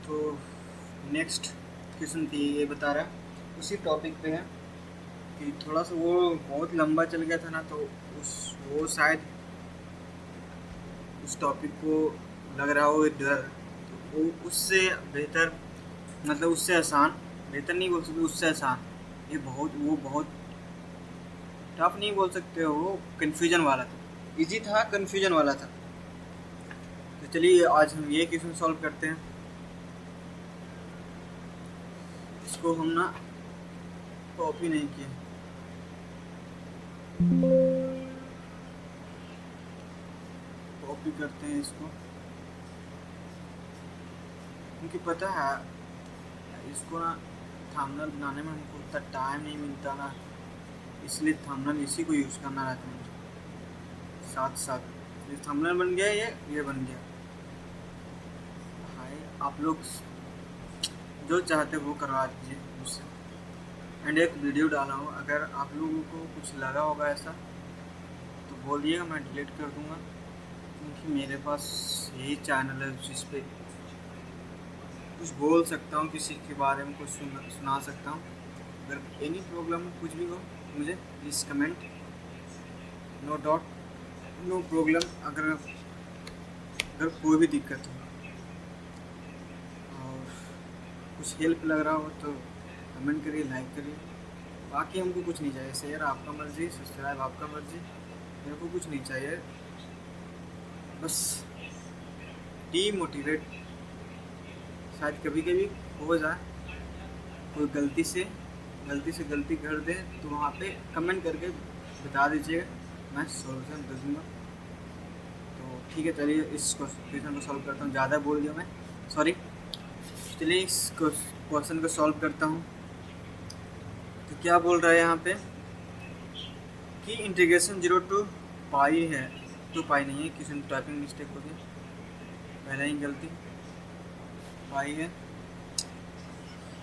तो next question थी ये बता रहा उसी टॉपिक पे है कि थोड़ा सा वो बहुत लंबा चल गया था ना, तो वो शायद उस टॉपिक को लग रहा हो डर, तो वो उससे बेहतर, मतलब उससे आसान, बेहतर नहीं बोल सकते, उससे आसान, ये बहुत टफ नहीं बोल सकते हो, वो कन्फ्यूजन वाला था, इजी था, कन्फ्यूजन वाला था। तो चलिए आज हम ये क्वेश्चन सॉल्व करते हैं। इसको हम ना कॉपी नहीं किए, कॉपी करते हैं इसको, क्योंकि पता है इसको ना थंबनेल बनाने में हमको उतना टाइम नहीं मिलता ना, इसलिए थंबनेल इसी को यूज़ करना रहता है साथ साथ। ये थंबनेल बन गया, ये बन गया। भाई आप लोग जो चाहते वो करवा दीजिए मुझसे। एंड एक वीडियो डाला हो, अगर आप लोगों को कुछ लगा होगा ऐसा तो बोलिएगा, मैं डिलीट कर दूँगा, क्योंकि मेरे पास यही चैनल है जिस पे कुछ बोल सकता हूँ, किसी के बारे में कुछ सुना सकता हूँ। अगर एनी प्रॉब्लम हो, कुछ भी हो, मुझे please comment, no doubt, no problem. अगर कोई भी दिक्कत हो और कुछ हेल्प लग रहा हो तो कमेंट करिए, लाइक करिए। बाकी हमको कुछ नहीं चाहिए, शेयर आपका मर्जी, सब्सक्राइब आपका मर्जी, मेरे को कुछ नहीं चाहिए, बस डीमोटिवेट शायद कभी कभी हो जाए, कोई गलती से गलती कर दे तो वहाँ पे कमेंट करके बता दीजिएगा, मैं सॉल्यूशन दे दूँगा। तो ठीक है, चलिए इस क्वेश्चन को सॉल्व करता हूँ, ज़्यादा बोल दिया मैं, सॉरी। चलिए इस क्वेश्चन को सॉल्व करता हूँ। तो क्या बोल रहा है यहाँ पे कि इंटीग्रेशन 0 to पाई है, तो पाई नहीं है, किसी टाइपिंग मिस्टेक हो गई, पहले ही गलती, पाई है।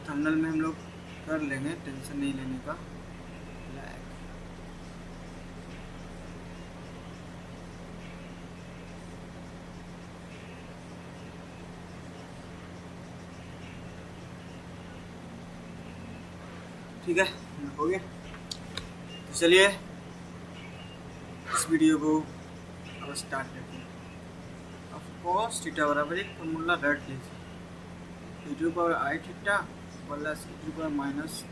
थंबनेल में हम लोग कर लेंगे, टेंशन नहीं लेने का। ठीक है, हो गया। तो चलिए इस वीडियो को अब स्टार्ट करते हैं। ऑफ कोर्स थीटा बराबर एक फॉर्मूला रट लीजिए, e to power i theta plus e to power minus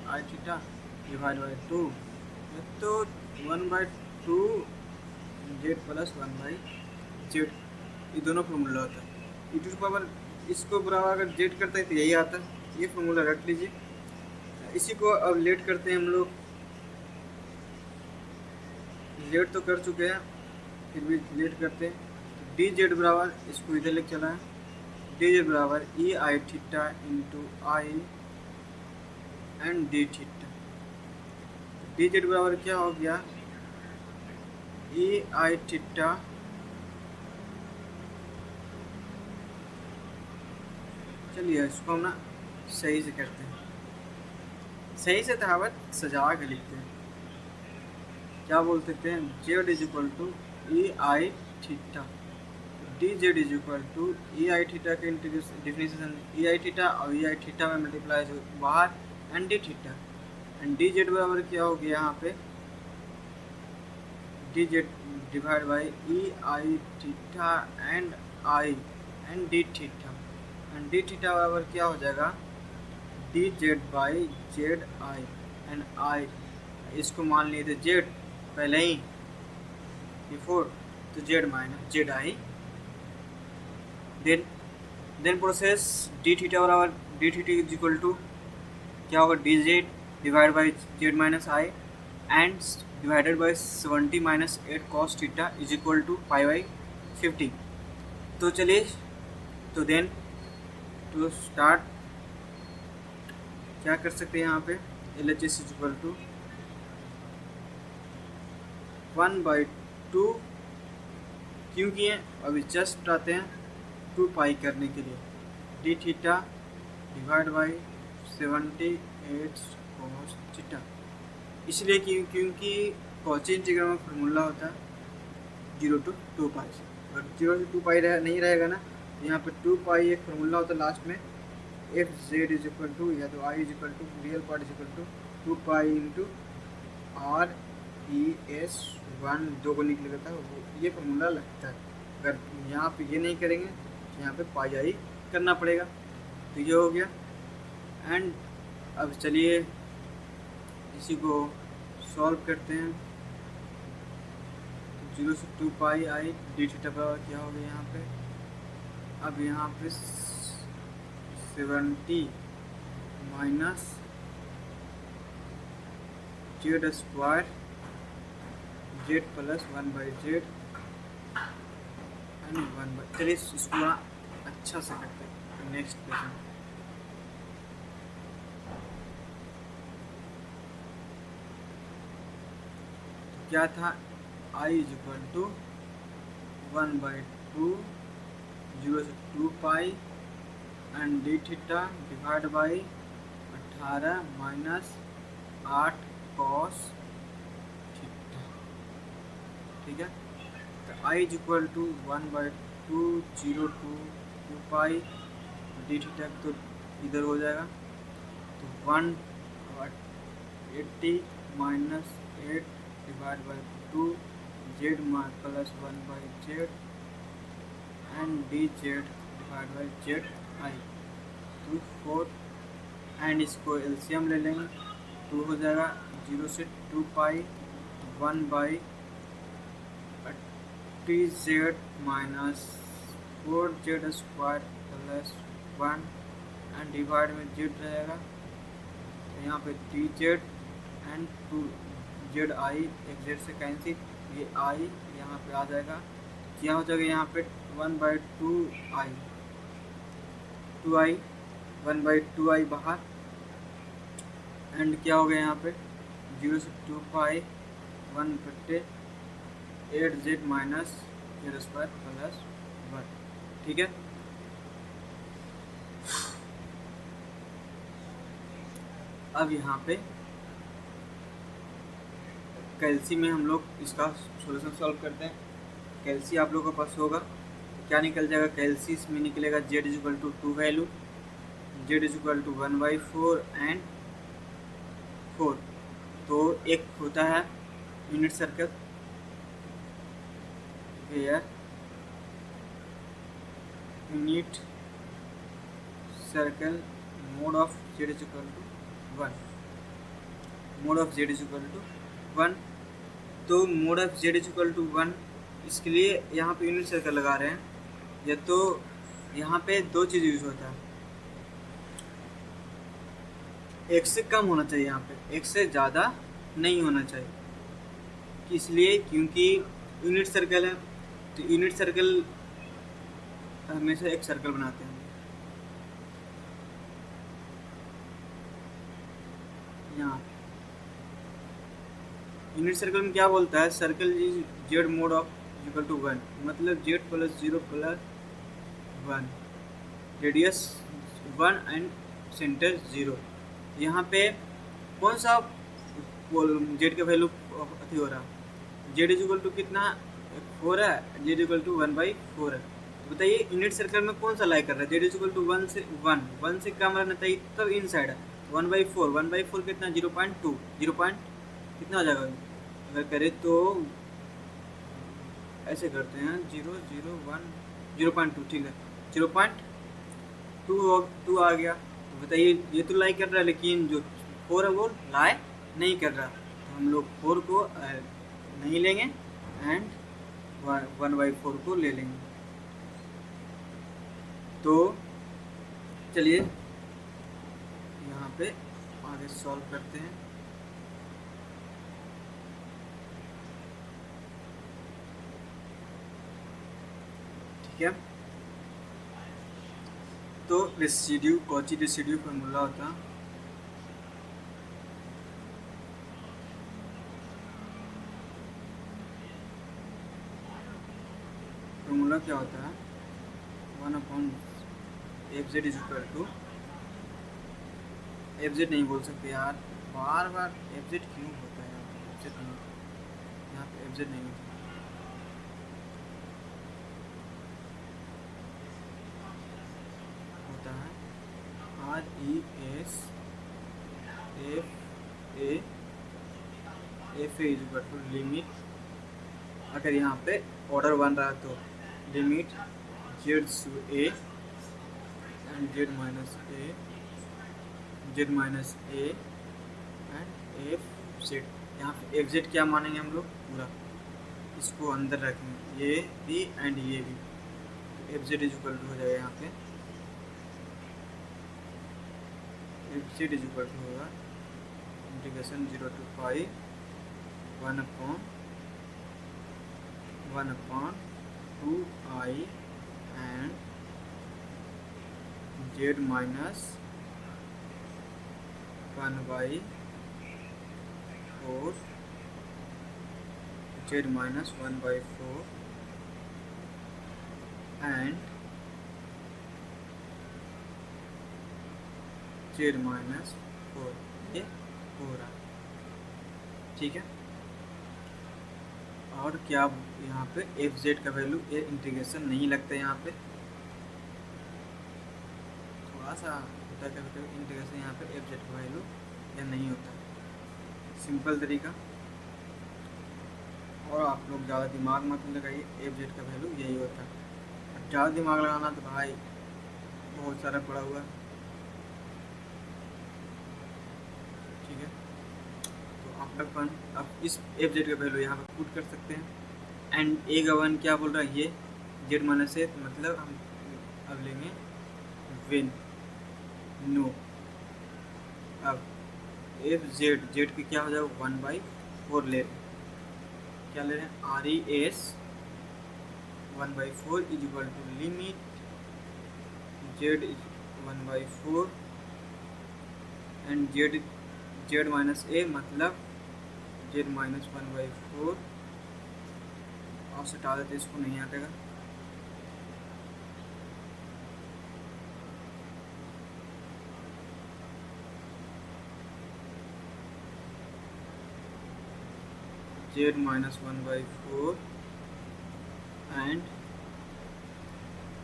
i theta divide by 2, तो 1/2 जेड प्लस 1/z, ये दोनों फॉर्मूला होता है। e टू पावर इसको बराबर अगर जेड करता है तो यही आता है, ये फॉर्मूला रख लीजिए। इसी को अब लेट करते हैं हम लोग, लेट तो कर चुके हैं, फिर भी लेट करते हैं। डी जेड बराबर, इसको इधर लेके चला है, डी जेड बराबर e i theta into i and d theta. D z बराबर क्या हो गया, ई आई थीटा चलिए इसको हम ना सही से करते हैं, सही से कहावत सजा के लिखते हैं। क्या बोल सकते हैं, z is equal to e i theta, d z is equal to e i theta के डिफिनेशन, ई आई थीटा और ई आई थीटा में मल्टीप्लाई हो बाहर and d theta, and d z बराबर क्या हो गया यहाँ पे, d z divide by e i theta and i and d theta, and d theta बराबर क्या हो जाएगा, d z by z i and आई, इसको मान लिए थे जेड पहले ही बिफोर, तो z minus z i, then process d theta बराबर d theta is equal to क्या होगा, d z divide by z minus i and divided by 70 minus 8 cos theta is equal to pi by 50। तो चलिए, तो then to start क्या कर सकते हैं यहाँ पे, L H S is equal to 1/2, क्यों किए अभी जस्ट आते हैं 2 पाई करने के लिए, D theta divide by 78 cos theta, इसलिए क्योंकि कॉची इंटीग्रल में फार्मूला होता है 0 to 2 पाई से, अगर 0 to 2 पाई नहीं रहेगा ना यहाँ पे 2 पाई एक फार्मूला होता है लास्ट में, f z is equal to या तो i is equal to real part is equal to 2 pi into r e s 1 दो को निकलेगा था वो, ये फार्मूला लगता है। अगर यहाँ पे ये नहीं करेंगे तो यहाँ पे पाई आई करना पड़ेगा। तो ये हो गया। एंड अब चलिए इसी को सॉल्व करते हैं। 0 से 2 पाई आई डी थीटा बराबर क्या हो गया यहाँ पे, अब यहाँ पे 70 minus Z square Z plus 1/z and 1/, चलिए इसको अच्छा से करते हैं। नेक्स्ट क्वेश्चन, क्या था, I इज इक्वल टू 1/2 0 से 2 pi and d theta divide by 18 minus 8 cos theta. ठीक है, तो I is equal to 1/2 0 to 2 pi d theta तो इधर हो जाएगा, तो 1/80 minus 8 divide by 2 z plus 1/z and d z divide by z i तो 4 एंड इसको एलसीएम ले लेंगे 2 हो जाएगा। 0 से 2 पाई 1/30z minus 4z square plus 1 and divide में जेड रहेगा, तो यहाँ पे 3z एंड 2 जेड आई, एक जेड से कैंसिल, ये आई यहाँ पे आ जाएगा, क्या हो जाएगा यहाँ पे 1/2 आई 2i 1/2 आई बाहर एंड क्या हो गया यहाँ पे 0 से 2 पाई 1/8z minus Z square plus 1। ठीक है, अब यहाँ पे कैल्सी में हम लोग इसका सॉल्यूशन सॉल्व करते हैं। कैल्सी आप लोगों के पास होगा तो क्या निकल जाएगा, कैल्सी इसमें निकलेगा z is equal to 2 value, z is equal to 1/4 and 4। तो एक होता है unit circle where unit circle mod of z is equal to 1, mod of z is equal to 1। तो mod of z is equal to 1, इसके लिए यहाँ पे unit circle लगा रहे हैं, या तो यहाँ पे दो चीज़ यूज होता है, एक से कम होना चाहिए, यहाँ पे एक से ज़्यादा नहीं होना चाहिए, इसलिए क्योंकि यूनिट सर्कल है, तो यूनिट सर्कल हमेशा एक सर्कल बनाते हैं। यहाँ यूनिट सर्कल में क्या बोलता है, circle is z mod of equal to 1, मतलब z plus 0 plus 1, radius 1 and centre 0। यहाँ पे कौन सा जेड का वैल्यू अति हो रहा, जेड इज इक्वल टू कितना 4 है, जेड इक्वल टू 1/4 है। तो बताइए यूनिट सर्कल में कौन सा लाई कर रहा है, जेड इज इक्वल टू 1 से कम रहना चाहिए तब इन साइड है। 1/4 कितना 0.2, 0 कितना हो जाएगा, अगर करें तो ऐसे करते हैं 0 0 1 0.2, ठीक है 0.2 आ गया। तो बताइए ये तो लाई कर रहा है, लेकिन जो 4 है वो लाई नहीं कर रहा, तो हम लोग 4 को नहीं लेंगे एंड 1/4 को ले लेंगे। तो चलिए यहाँ पे आगे सॉल्व करते हैं। ठीक है, तो रेसिड्यू कॉची रेसिड्यू फार्मूला होता है, फार्मूला क्या होता है 1/fz is equal to, fz नहीं बोल सकते यार, बार बार fz क्यों होता है यहाँ पे fz नहीं होता। S f a is equal to limit, अगर यहाँ पे ऑर्डर बन रहा है तो limit z to a and z minus a and f z. यहाँ पे एफ जेड क्या मानेंगे हम लोग, पूरा इसको अंदर रखेंगे, ये भी एंड ये भी, तो f z is equal to हो जाएगा यहाँ पे f z is equal to होगा integration 0 to pi 1/2i and z minus 1/4 z minus 1/4 and z minus 4, ये हो रहा, ठीक है। और क्या यहाँ पे एफ जेड का वैल्यू, ये इंटीग्रेशन नहीं लगता यहाँ पे, थोड़ा सा होता है कभी कभी इंटीग्रेशन यहाँ पे एफ जेड का वैल्यू या नहीं होता, सिंपल तरीका। और आप लोग ज़्यादा दिमाग मत लगाइए, एफ जेड का वैल्यू यही होता है। और ज़्यादा दिमाग लगाना तो भाई बहुत सारा पड़ा हुआ, ठीक है। तो आप अपन अब इस एफ जेड का वैल्यू यहाँ पर पुट कर सकते हैं। एंड ए का वन क्या बोल रहा है, ये जेड माइनस ए, मतलब हम अब लेंगे वेन नो, अब एफ जेड, जेड की क्या हो जाएगा 1/4 ले, क्या ले रहे हैं r e s 1/4 is equal to limit z is 1/4 and z minus a, मतलब जेड माइनस 1/4, और से हटा देते इसको, नहीं आएगा। जेड माइनस 1/4 एंड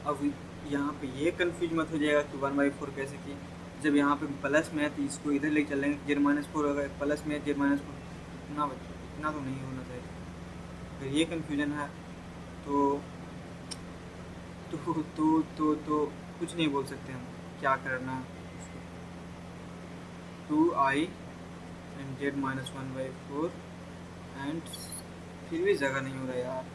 अब यहाँ पे ये कंफ्यूज मत हो जाएगा कि 1/4 कैसे किए, जब यहाँ पे प्लस में है तो इसको इधर लेके चलेंगे, जेड माइनस 4 होगा, प्लस में जेड माइनस 4, इतना बच्चों इतना तो नहीं होना चाहिए। अगर ये कंफ्यूजन है तो कुछ नहीं बोल सकते हम, क्या करना है, 2i and z minus 1/4 and फिर भी जगह नहीं हो रहा यार,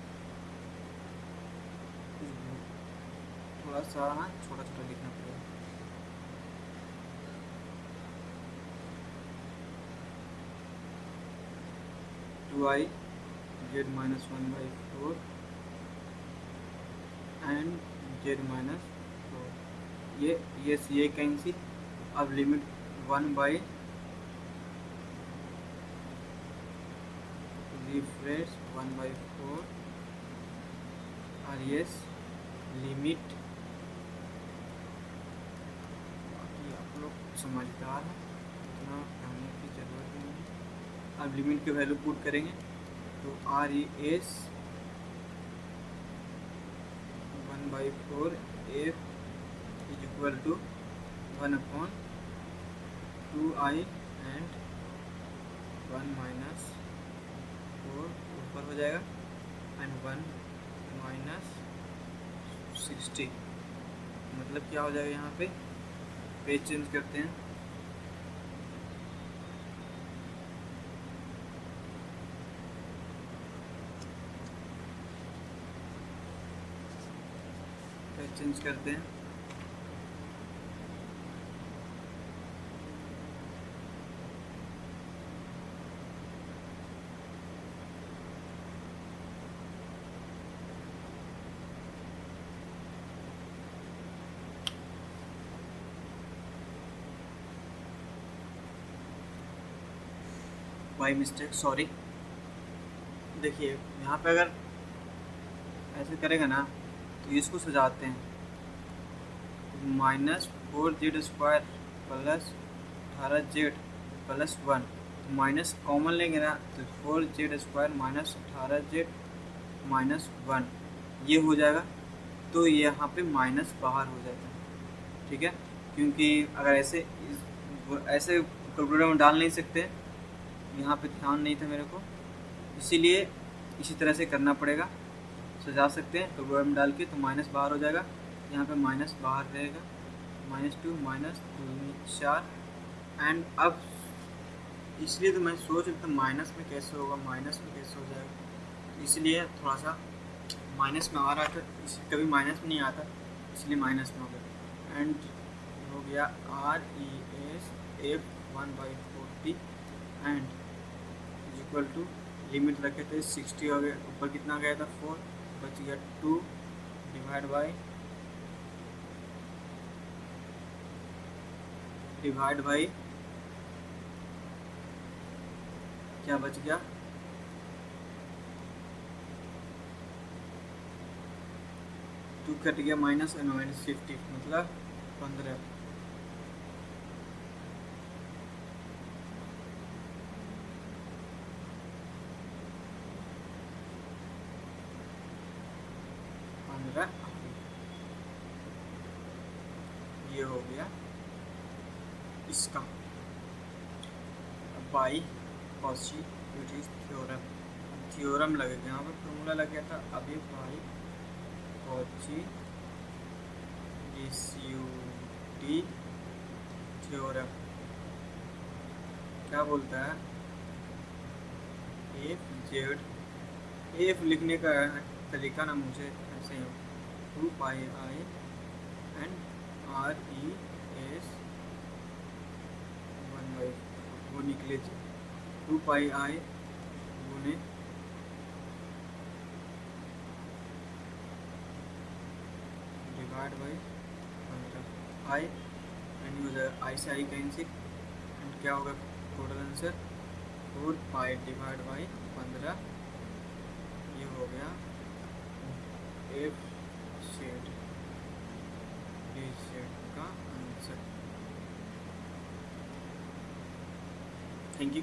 थोड़ा सा छोटा छोटा लिखना पड़ेगा। 2i z minus 1/4 and z minus 4, ये कैंसिल। अब लिमिट 1/, रिफ्रेश 1/4 और यस लिमिट, बाकी आप लोग समझदार हैं, इतना कहने की ज़रूरत नहीं है। अब लिमिट के वैल्यू पुट करेंगे तो r e s 1/4 f is equal to 1/2i and 1 minus 4 ऊपर हो जाएगा एंड 1 माइनस 60, मतलब क्या हो जाएगा, यहाँ पे पेज चेंज करते हैं, पेज चेंज करते हैं, बाई मिस्टेक सॉरी। देखिए यहाँ पे अगर ऐसे करेगा ना तो इसको सजाते हैं, -4z² plus 18z plus 1, minus common लेंगे ना तो 4z² माइनस 18z माइनस 1 ये हो जाएगा, तो यहाँ पे माइनस बाहर हो जाता है, ठीक है। क्योंकि अगर ऐसे वो ऐसे कैलकुलेटर में डाल नहीं सकते, यहाँ पे ध्यान नहीं था मेरे को, इसीलिए इसी तरह से करना पड़ेगा। सजा सकते हैं कैलकुलेटर में डाल के, तो माइनस बाहर हो जाएगा, यहाँ पे माइनस बाहर रहेगा, -2 -2 4। एंड अब इसलिए तो मैं सोच रहा था माइनस में कैसे होगा, माइनस में कैसे हो जाएगा, इसलिए थोड़ा सा माइनस में आ रहा था, कभी माइनस में नहीं आता, इसलिए माइनस में हो गया। एंड हो गया RES F1/40 and equal to limit रखे थे 60 हो गया, ऊपर कितना गया था 4, बच गया 2 डिवाइड बाई क्या बच गया 2 कट गया -50 मतलब 15। ये हो गया इसका बाई कॉची यूटिज थ्योरम लगेगा, यहाँ पर फॉर्मूला लग गया था, अभी बाई कॉची डिस्यूटी थ्योरम क्या बोलता है, एफ लिखने का तरीका ना मुझे ऐसे ही 2πi एंड RES 1/, वो निकले 2πi गुने divide by 15 I, and user I से आई कैंसिल, एंड क्या होगा टोटल आंसर 4π डिवाइड बाई 15, ये हो गया एफ सेट डी सेट का आंसर। Thank you.